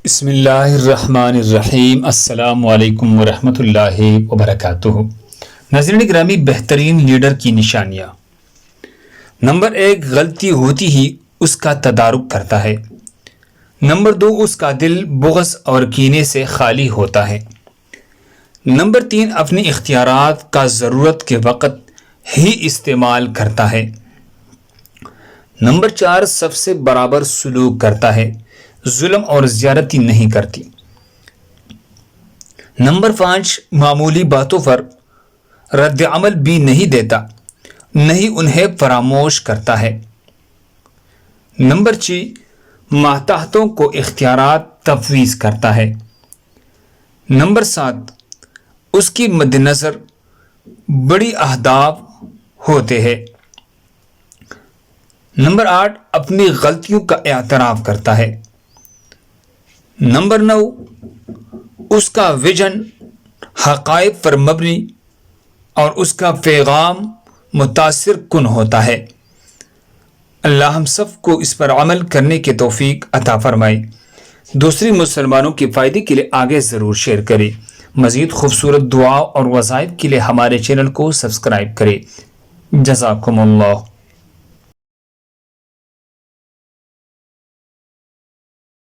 بسم اللہ الرحمن الرحیم۔ السلام علیکم ورحمۃ اللہ وبرکاتہ۔ ناظرین گرامی، بہترین لیڈر کی نشانیاں۔ نمبر 1، غلطی ہوتی ہی اس کا تدارک کرتا ہے۔ نمبر 2، اس کا دل بغض اور کینے سے خالی ہوتا ہے۔ نمبر 3، اپنے اختیارات کا ضرورت کے وقت ہی استعمال کرتا ہے۔ نمبر 4، سب سے برابر سلوک کرتا ہے، ظلم اور زیادتی نہیں کرتی۔ نمبر 5، معمولی باتوں پر رد عمل بھی نہیں دیتا، نہیں انہیں فراموش کرتا ہے۔ نمبر 6، ماتحتوں کو اختیارات تفویض کرتا ہے۔ نمبر 7، اس کی مد نظر بڑی اہداف ہوتے ہیں۔ نمبر 8، اپنی غلطیوں کا اعتراف کرتا ہے۔ نمبر 9، اس کا ویژن حقائق پر مبنی اور اس کا پیغام متاثر کن ہوتا ہے۔ اللہ ہم سب کو اس پر عمل کرنے کی توفیق عطا فرمائے۔ دوسری مسلمانوں کے فائدے کے لیے آگے ضرور شیئر کریں۔ مزید خوبصورت دعا اور وظائف کے لیے ہمارے چینل کو سبسکرائب کریں۔ جزاکم اللہ۔